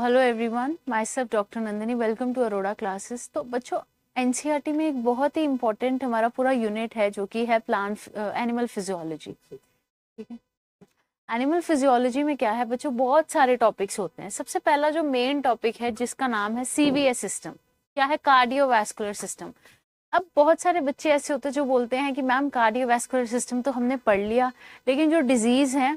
Hello everyone, myself doctor Nandini. Welcome to Arora classes. तो बच्चों, NCERT में एक बहुत ही इम्पोर्टेंट हमारा पूरा यूनिट है जो कि है प्लांट एनिमल फिजियोलॉजी। ठीक है, एनिमल फिजियोलॉजी में क्या है बच्चों, बहुत सारे टॉपिक्स होते हैं। सबसे पहला जो मेन टॉपिक है जिसका नाम है सीवीएस सिस्टम। क्या है? Cardiovascular system. अब बहुत सारे बच्चे ऐसे होते हैं जो बोलते हैं कि मैम कार्डियोवैस्कुलर सिस्टम तो हमने पढ़ लिया, लेकिन जो डिजीज है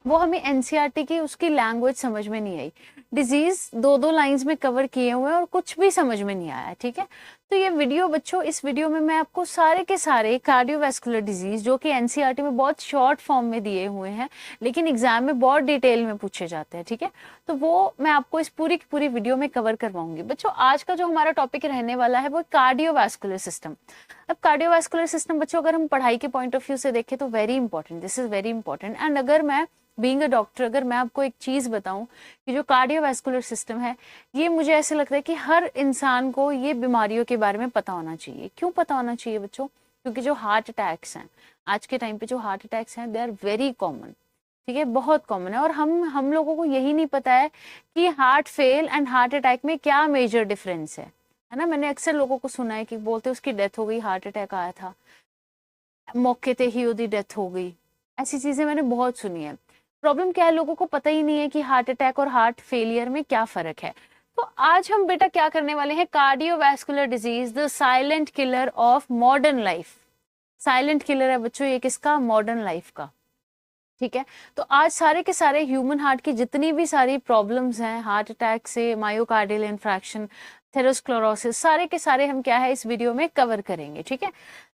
वो हमें एनसीईआरटी की उसकी लैंग्वेज समझ में नहीं आई। डिजीज दो दो लाइंस में कवर किए हुए हैं और कुछ भी समझ में नहीं आया। ठीक है, तो ये वीडियो बच्चों, इस वीडियो में मैं आपको सारे के सारे कार्डियोवैस्कुलर डिजीज जो कि एनसीईआरटी में बहुत शॉर्ट फॉर्म में दिए हुए हैं लेकिन एग्जाम में बहुत डिटेल में पूछे जाते हैं, ठीक है, तो वो मैं आपको इस पूरी की पूरी वीडियो में कवर करवाऊंगी। बच्चों, आज का जो हमारा टॉपिक रहने वाला है वो कार्डियोवैस्कुलर सिस्टम। अब कार्डियोवैस्कुलर सिस्टम बच्चों, अगर हम पढ़ाई के पॉइंट ऑफ व्यू से देखें तो very important, this is very important. And अगर मैं बीइंग अ डॉक्टर, अगर मैं आपको एक चीज बताऊं कि जो कार्डियोवैस्कुलर सिस्टम है, ये मुझे ऐसे लगता है कि हर इंसान को ये बीमारियों के बारे में पता होना चाहिए। क्यों पता होना चाहिए बच्चों? क्योंकि जो हार्ट अटैक्स हैं आज के टाइम पे, जो हार्ट अटैक्स हैं दे आर वेरी कॉमन। ठीक है, बहुत कॉमन है। और हम लोगों को यही नहीं पता है कि heart fail and heart attack में क्या मेजर डिफरेंस है ना। मैंने अक्सर लोगों को सुना है कि बोलते उसकी डेथ हो गई, हार्ट अटैक आया था, मौके पे ही उसकी डेथ हो गई। ऐसी चीजें मैंने बहुत सुनी है। प्रॉब्लम क्या है, लोगों को पता ही नहीं है कि हार्ट अटैक और हार्ट फेलियर में क्या फर्क है। तो आज हम बेटा क्या करने वाले हैं, cardiovascular disease, the silent killer of modern life. Silent killer है बच्चों ये किसका? मॉडर्न लाइफ का। ठीक है, तो आज सारे के सारे ह्यूमन हार्ट की जितनी भी सारी प्रॉब्लम्स हैं, हार्ट अटैक से मायोकार्डियल इन्फ्रैक्शन, थेरोस्क्लेरोसिस, सारे के सारे हम क्या है इस वीडियो में कवर करेंगे। ठीक है,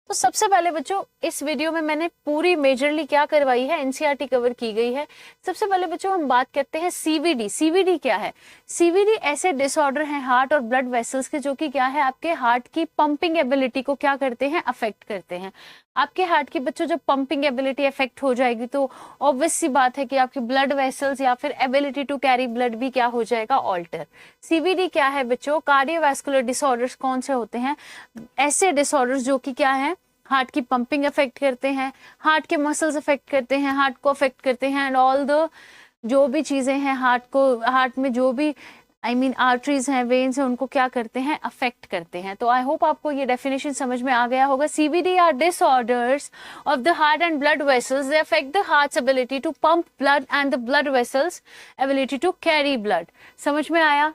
तो सबसे पहले बच्चों, इस वीडियो में मैंने पूरी मेजरली क्या करवाई है, एनसीईआरटी कवर की गई है। सबसे पहले बच्चों हम बात करते हैं सीवीडी। सीवीडी क्या है? सीवीडी ऐसे डिसऑर्डर हैं हार्ट और ब्लड वेसल्स के जो कि क्या है, आपके हार्ट की पंपिंग एबिलिटी को क्या करते हैं, अफेक्ट करते हैं। आपके हार्ट की बच्चों जब पंपिंग एबिलिटी अफेक्ट हो जाएगी तो ऑब्वियस सी बात है कि आपकी ब्लड वेसल्स या फिर एबिलिटी टू कैरी ब्लड भी क्या हो जाएगा, ऑल्टर। सीवीडी क्या है बच्चों? कार्डियोवैस्कुलर डिसऑर्डर्स कौन से होते हैं? ऐसे डिसऑर्डर्स जो कि क्या है, हार्ट की पंपिंग अफेक्ट करते हैं, हार्ट के मसल्स अफेक्ट करते हैं, हार्ट को अफेक्ट करते हैं, एंड ऑल द जो भी चीजें हैं हार्ट में जो भी आर्टरीज हैं, वेन्स हैं, उनको क्या करते हैं, अफेक्ट करते हैं। तो आई होप आपको ये डेफिनेशन समझ में आ गया होगा। CVD are disorders of the heart and blood vessels, they affect the heart's ability to pump blood and the blood vessels ability to carry blood. समझ में आया?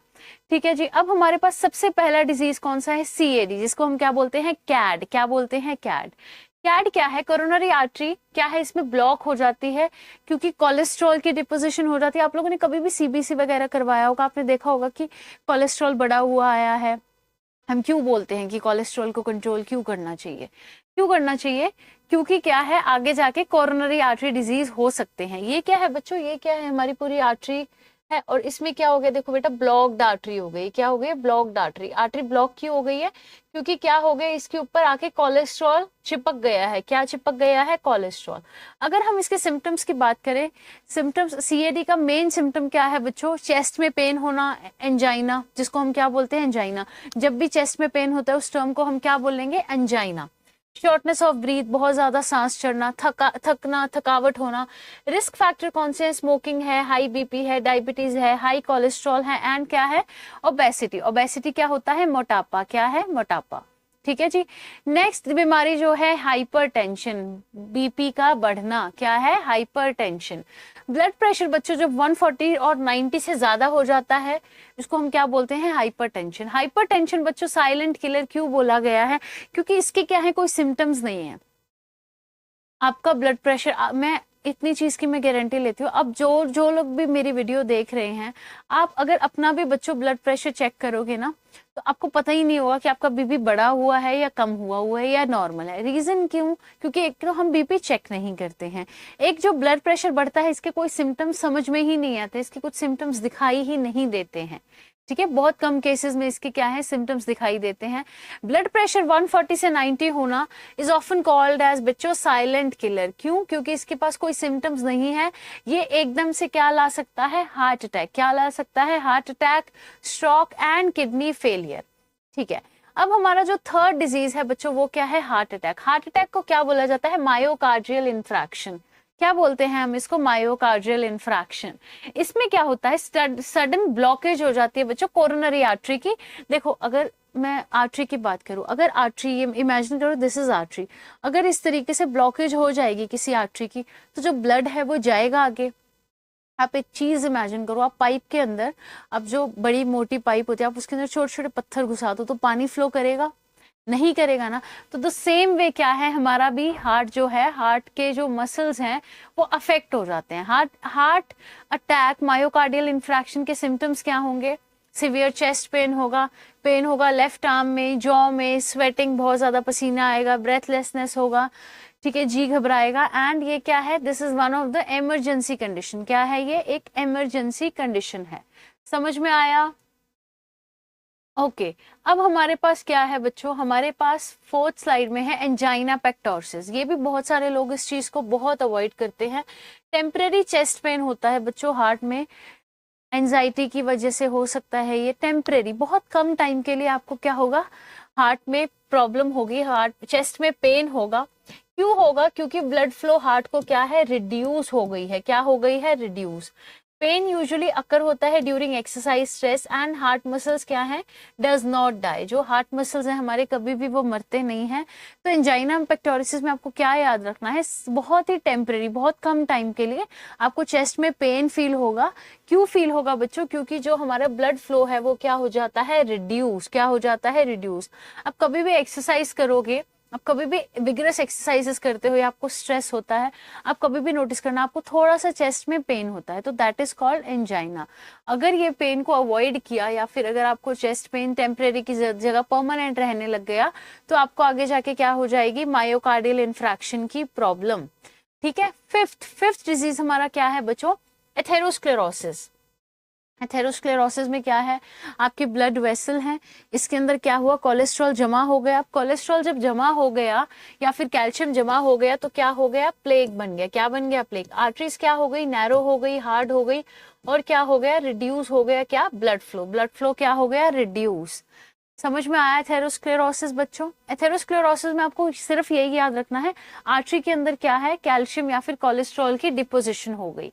ठीक है जी। अब हमारे पास सबसे पहला डिजीज कौन सा है, सीएडी, जिसको हम क्या बोलते हैं, कैड। क्या बोलते हैं, कैड। कैड क्या है? कोरोनरी आर्टरी क्या है, इसमें ब्लॉक हो जाती है क्योंकि कोलेस्ट्रॉल की डिपोजिशन हो जाती है। आप लोगों ने कभी भी सीबीसी वगैरह करवाया होगा, आपने देखा होगा कि कोलेस्ट्रॉल बढ़ा हुआ आया है। हम क्यों बोलते हैं कि कोलेस्ट्रॉल को कंट्रोल क्यों करना चाहिए? क्यों करना चाहिए? क्योंकि क्या है, आगे जाके कोरोनरी आर्टरी डिजीज हो सकते हैं। ये क्या है बच्चों, ये क्या है, हमारी पूरी आर्टरी है और इसमें क्या हो गया, देखो बेटा, ब्लॉक्ड आर्टरी हो गई। क्या हो गई? Blocked artery. आर्टरी ब्लॉक क्यों हो गई है? क्योंकि क्या हो गया, इसके ऊपर आके कोलेस्ट्रॉल चिपक गया है। क्या चिपक गया है? कोलेस्ट्रॉल। अगर हम इसके सिम्टम्स की बात करें, सिम्टम्स सीएडी का मेन सिम्टम क्या है बच्चों? चेस्ट में पेन होना, एंजाइना, जिसको हम क्या बोलते हैं, एंजाइना। जब भी चेस्ट में पेन होता है उस टर्म को हम क्या बोलेंगे, एंजाइना। शॉर्टनेस ऑफ ब्रीथ, बहुत ज्यादा सांस चढ़ना, थकना, थकावट होना। रिस्क फैक्टर कौन से हैं? स्मोकिंग है, हाई बीपी है, डायबिटीज है, हाई कोलेस्ट्रॉल है, एंड क्या है, ओबेसिटी। ओबेसिटी क्या होता है? मोटापा। क्या है? मोटापा। ठीक है जी। नेक्स्ट बीमारी जो है हाइपरटेंशन, बीपी का बढ़ना। क्या है? हाइपरटेंशन। ब्लड प्रेशर बच्चों जब 140 और 90 से ज्यादा हो जाता है, इसको हम क्या बोलते हैं, हाइपरटेंशन। हाइपरटेंशन बच्चों साइलेंट किलर क्यों बोला गया है? क्योंकि इसके क्या है, कोई सिम्टम्स नहीं है। आपका ब्लड प्रेशर, मैं इतनी चीज की मैं गारंटी लेती हूँ। अब जो लोग भी मेरी वीडियो देख रहे हैं, आप अगर अपना भी बच्चों ब्लड प्रेशर चेक करोगे ना, तो आपको पता ही नहीं होगा कि आपका बीपी बढ़ा हुआ है या कम हुआ है या नॉर्मल है। रीजन क्यों? क्योंकि एक तो हम बीपी चेक नहीं करते हैं, एक जो ब्लड प्रेशर बढ़ता है इसके कोई सिम्टम्स समझ में ही नहीं आते, इसके कुछ सिम्टम्स दिखाई ही नहीं देते हैं। ठीक है, बहुत कम केसेस में इसके क्या है, सिम्टम्स दिखाई देते हैं। ब्लड प्रेशर 140 से 90 होना इज ऑफन कॉल्ड एज बच्चों साइलेंट किलर। क्यों? क्योंकि इसके पास कोई सिम्टम्स नहीं है। ये एकदम से क्या ला सकता है, हार्ट अटैक। क्या ला सकता है? Heart attack, stroke and kidney failure. ठीक है, अब हमारा जो थर्ड डिजीज है बच्चों वो क्या है, हार्ट अटैक। हार्ट अटैक को क्या बोला जाता है? Myocardial infarction. क्या बोलते हैं हम इसको, मायोकार्डियल इन्फ्रैक्शन। इसमें क्या होता है, सडन ब्लॉकेज हो जाती है बच्चों कोरोनरी आर्टरी की। देखो अगर मैं आर्टरी की बात करूं, अगर आर्टरी, ये इमेजिन करो दिस इज आर्टरी, अगर इस तरीके से ब्लॉकेज हो जाएगी किसी आर्टरी की, तो जो ब्लड है वो जाएगा आगे। आप एक चीज इमेजिन करो, आप पाइप के अंदर, अब जो बड़ी मोटी पाइप होती है, आप उसके अंदर छोटे छोटे पत्थर घुसा दो तो पानी फ्लो करेगा? नहीं करेगा ना। तो द सेम वे क्या है, हमारा भी हार्ट जो है, हार्ट के जो मसल्स हैं वो अफेक्ट हो जाते हैं। हार्ट अटैक, मायोकार्डियल इन्फ्रैक्शन के सिम्टम्स क्या होंगे? सिवियर चेस्ट पेन होगा लेफ्ट आर्म में, जॉ में, स्वेटिंग, बहुत ज्यादा पसीना आएगा, ब्रेथलेसनेस होगा, ठीक है, जी घबराएगा। एंड ये क्या है, this is one of the emergency condition. क्या है ये? एक इमरजेंसी कंडीशन है। समझ में आया? ओके अब हमारे पास क्या है बच्चों, हमारे पास फोर्थ स्लाइड में है एंजाइना पेक्टोरिस। ये भी बहुत सारे लोग इस चीज को बहुत अवॉइड करते हैं। टेम्परेरी चेस्ट पेन होता है बच्चों हार्ट में, एंजाइटी की वजह से हो सकता है ये टेम्परेरी, बहुत कम टाइम के लिए आपको क्या होगा, हार्ट में प्रॉब्लम होगी, हार्ट चेस्ट में पेन होगा। क्यों होगा? क्योंकि ब्लड फ्लो हार्ट को क्या है, रिड्यूस हो गई है। क्या हो गई है? रिड्यूस। पेन यूजुअली अकर होता है during exercise, stress and heart muscles क्या है, डज नॉट डाई। जो हार्ट मसल्स हैं हमारे कभी भी वो मरते नहीं हैं। तो एंजाइना पेक्टोरिस में आपको क्या याद रखना है, बहुत ही टेम्परेरी, बहुत कम टाइम के लिए आपको चेस्ट में पेन फील होगा। क्यों फील होगा बच्चों? क्योंकि जो हमारा ब्लड फ्लो है वो क्या हो जाता है, रिड्यूस। क्या हो जाता है? रिड्यूस। अब कभी भी एक्सरसाइज करोगे, आप कभी भी विगरस एक्सरसाइजेस करते हो या आपको स्ट्रेस होता है, आप कभी भी नोटिस करना आपको थोड़ा सा चेस्ट में पेन होता है, तो दैट इज कॉल्ड एंजाइना। अगर ये पेन को अवॉइड किया या फिर अगर आपको चेस्ट पेन टेम्परेरी की जगह परमानेंट रहने लग गया, तो आपको आगे जाके क्या हो जाएगी, मायोकार्डियल इन्फ्रैक्शन की प्रॉब्लम। ठीक है। फिफ्थ डिजीज हमारा क्या है बच्चों, एथेरोस्क्लेरोसिस। एथेरोस्क्लेरोसिस में क्या है, आपके ब्लड वेसल हैं, इसके अंदर क्या हुआ, कोलेस्ट्रॉल जमा हो गया। कोलेस्ट्रॉल जब जमा हो गया या फिर कैल्शियम जमा हो गया तो क्या हो गया, प्लेग बन गया। क्या बन गया, प्लेग। आर्टरीज क्या हो गई, नैरो हो गई, हार्ड हो गई, और क्या हो गया, रिड्यूस हो गया क्या, ब्लड फ्लो। ब्लड फ्लो क्या हो गया, रिड्यूस। समझ में आया एथेरोस्क्लेरोसिस बच्चों? एथेरोस्क्लेरोसिस में आपको सिर्फ यही याद रखना है, आर्टरी के अंदर क्या है, कैल्शियम या फिर कोलेस्ट्रॉल की डिपोजिशन हो गई।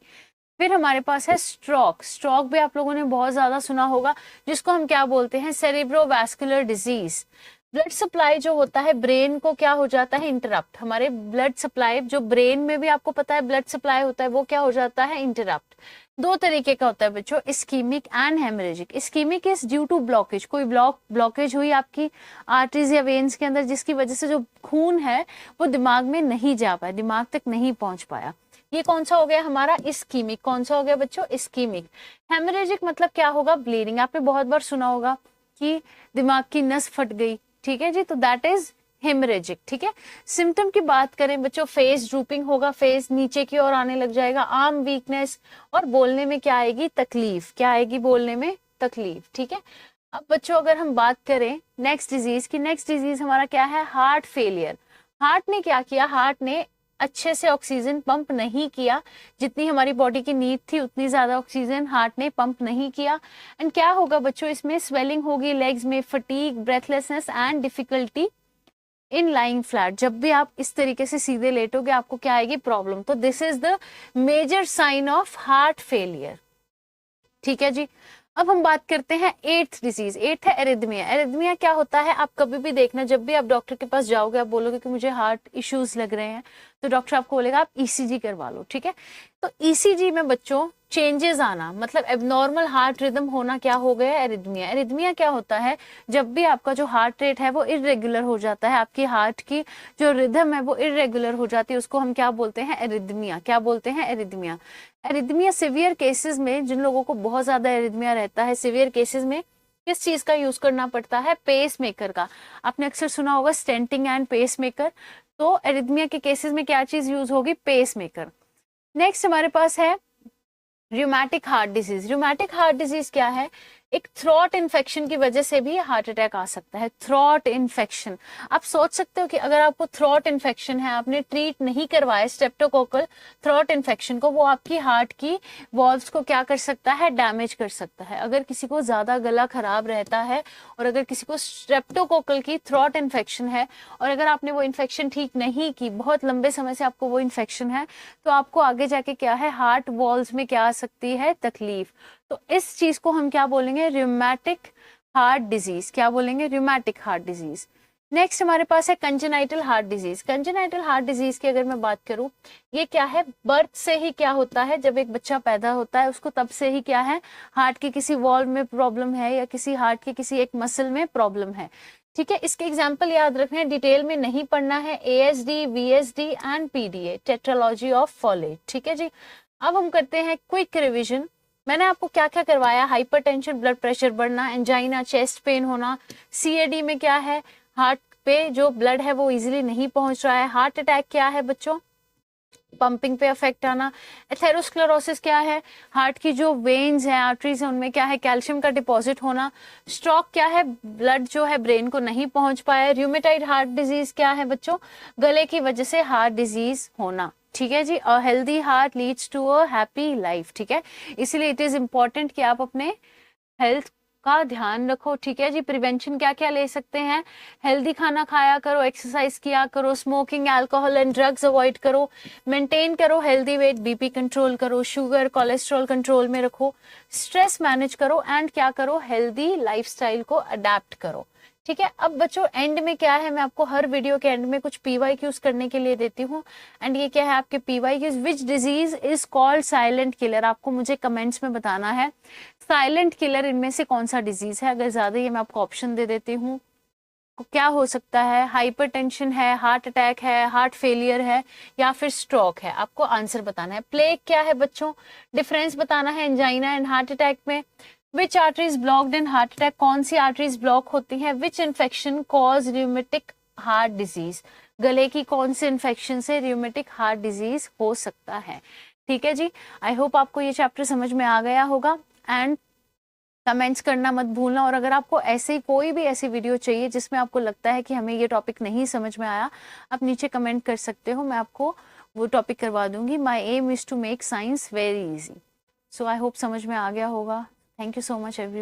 फिर हमारे पास है स्ट्रोक। स्ट्रोक भी आप लोगों ने बहुत ज्यादा सुना होगा, जिसको हम क्या बोलते हैं, सेरेब्रोवास्कुलर डिजीज। ब्लड सप्लाई जो होता है ब्रेन को क्या हो जाता है, इंटरप्ट। हमारे ब्लड सप्लाई जो ब्रेन में भी आपको पता है ब्लड सप्लाई होता है, वो क्या हो जाता है, इंटरप्ट। दो तरीके का होता है बच्चों, ischemic and hemorrhagic. Ischemic is due to blockage, कोई ब्लॉकेज हुई आपकी आर्टरीज या वेन्स के अंदर, जिसकी वजह से जो खून है वो दिमाग में नहीं जा पाया, दिमाग तक नहीं पहुंच पाया। ये कौन सा हो गया हमारा, इस्कीमिक। कौन सा हो गया बच्चों, इस्कीमिक। हेमरेजिक मतलब क्या होगा, ब्लीडिंग। आपने बहुत बार सुना होगा कि दिमाग की नस फट गई, ठीक है जी, तो दैट इज हेमरेजिक। ठीक है। सिम्टम की बात करें बच्चों, फेस ड्रूपिंग होगा, फेस नीचे की ओर आने लग जाएगा, आर्म वीकनेस, और बोलने में क्या आएगी, तकलीफ। क्या आएगी, बोलने में तकलीफ। ठीक है। अब बच्चों अगर हम बात करें नेक्स्ट डिजीज की, नेक्स्ट डिजीज हमारा क्या है, हार्ट फेलियर। हार्ट ने क्या किया, हार्ट ने अच्छे से ऑक्सीजन पंप नहीं किया, जितनी हमारी बॉडी की नीड थी उतनी ज्यादा ऑक्सीजन हार्ट ने पंप नहीं किया। एंड क्या होगा बच्चों, इसमें स्वेलिंग होगी लेग्स में, fatigue, breathlessness and difficulty in lying flat. जब भी आप इस तरीके से सीधे लेटोगे आपको क्या आएगी, प्रॉब्लम। तो this is the major sign of heart failure. ठीक है जी। अब हम बात करते हैं एट्थ डिजीज। एट्थ है एरिथमिया। एरिथमिया क्या होता है, आप कभी भी देखना, जब भी आप डॉक्टर के पास जाओगे, आप बोलोगे कि मुझे हार्ट इश्यूज लग रहे हैं, तो डॉक्टर आपको बोलेगा आप ईसीजी करवा लो। ठीक है। तो ईसीजी में बच्चों चेंजेस आना, मतलब एबनॉर्मल हार्ट रिदम होना, क्या हो गया, एरिथमिया। एरिथमिया क्या होता है, जब भी आपका जो हार्ट रेट है वो इरेगुलर हो जाता है, आपकी हार्ट की जो रिदम है वो इरेगुलर हो जाती है, उसको हम क्या बोलते हैं, एरिथमिया। क्या बोलते हैं, एरिथमिया। एरिथमिया सिवियर केसेस में, जिन लोगों को बहुत ज्यादा एरिथमिया रहता है, सिवियर केसेस में किस चीज का यूज करना पड़ता है, पेस मेकर का। आपने अक्सर सुना होगा स्टेंटिंग एंड पेस मेकर। तो एरिथमिया के केसेस में क्या चीज यूज होगी, पेस मेकर। नेक्स्ट हमारे पास है rheumatic heart disease. Rheumatic heart disease क्या है, एक थ्रोट इन्फेक्शन की वजह से भी हार्ट अटैक आ सकता है। थ्रोट इन्फेक्शन, आप सोच सकते हो कि अगर आपको थ्रोट इन्फेक्शन है, आपने ट्रीट नहीं करवाया स्ट्रेप्टोकोकल थ्रोट इन्फेक्शन को, वो आपकी हार्ट की वॉल्व्स को क्या कर सकता है, डैमेज कर सकता है। अगर किसी को ज्यादा गला खराब रहता है और अगर किसी को स्ट्रेप्टोकोकल की थ्रोट इन्फेक्शन है और अगर आपने वो इन्फेक्शन ठीक नहीं की, बहुत लंबे समय से आपको वो इन्फेक्शन है, तो आपको आगे जाके क्या है, हार्ट वॉल्व्स में क्या आ सकती है, तकलीफ। तो इस चीज को हम क्या बोलेंगे, रियूमेटिक हार्ट डिजीज। क्या बोलेंगे, रियूमेटिक हार्ट डिजीज। नेक्स्ट हमारे पास है congenital heart disease. Congenital heart disease की अगर मैं बात करूं, ये क्या है, बर्थ से ही क्या होता है, जब एक बच्चा पैदा होता है उसको तब से ही क्या है, हार्ट की किसी वॉल्व में प्रॉब्लम है या किसी हार्ट के किसी एक मसल में प्रॉब्लम है। ठीक है, इसके एग्जाम्पल याद रखने, डिटेल में नहीं पढ़ना है, ASD, VSD and PDA, tetralogy of Fallot. ठीक है जी। अब हम करते हैं क्विक रिविजन। मैंने आपको क्या क्या करवाया, हाइपरटेंशन, ब्लड प्रेशर बढ़ना, एंजाइना, चेस्ट पेन होना, CAD में क्या है, हार्ट पे जो ब्लड है वो इजीली नहीं पहुंच रहा है, हार्ट अटैक क्या है बच्चों, पंपिंग पे अफेक्ट आना, एथेरोस्क्लेरोसिस क्या है, हार्ट की जो वेन्स हैं, आर्टरीज हैं, उनमें क्या है, कैल्शियम का डिपॉजिट होना, स्ट्रोक क्या है, ब्लड जो है ब्रेन को नहीं पहुंच पाया, रूमेटाइड हार्ट डिजीज क्या है बच्चों, गले की वजह से हार्ट डिजीज होना। ठीक है जी। A healthy heart leads to a happy life. ठीक है, इसीलिए इट इज इंपॉर्टेंट कि आप अपने हेल्थ का ध्यान रखो। ठीक है जी। प्रिवेंशन क्या क्या ले सकते हैं, हेल्दी खाना खाया करो, एक्सरसाइज किया करो, smoking, alcohol and drugs avoid करो, मेंटेन करो हेल्दी वेट, BP कंट्रोल करो, शुगर कोलेस्ट्रॉल कंट्रोल में रखो, स्ट्रेस मैनेज करो एंड क्या करो, हेल्दी लाइफस्टाइल को अडेप्ट करो। ठीक है। अब बच्चों एंड में क्या है, मैं आपको हर वीडियो के एंड में कुछ PYQs करने के लिए देती हूँ। एंड ये क्या है आपके PYQs, which disease is called silent killer. आपको मुझे कमेंट्स में बताना है साइलेंट किलर इनमें से कौन सा डिजीज है। अगर ज्यादा ये मैं आपको ऑप्शन दे देती हूँ, क्या हो सकता है, हाइपरटेंशन है, हार्ट अटैक है, हार्ट फेलियर है या फिर स्ट्रोक है, आपको आंसर बताना है। प्लेग क्या है बच्चों, डिफरेंस बताना है एंजाइना एंड हार्ट अटैक में। Which arteries blocked in heart attack, कौन सी आर्टरीज ब्लॉक होती हैं। Which infection cause rheumatic heart disease, गले की कौन सी इन्फेक्शन से रियूमेटिक हार्ट डिजीज हो सकता है। ठीक है जी। आई होप आपको ये चैप्टर समझ में आ गया होगा एंड कमेंट्स करना मत भूलना। और अगर आपको ऐसे कोई भी ऐसी वीडियो चाहिए जिसमें आपको लगता है कि हमें ये टॉपिक नहीं समझ में आया, आप नीचे कमेंट कर सकते हो, मैं आपको वो टॉपिक करवा दूंगी। My aim is to make science very easy. So I hope समझ में आ गया होगा। Thank you so much everyone.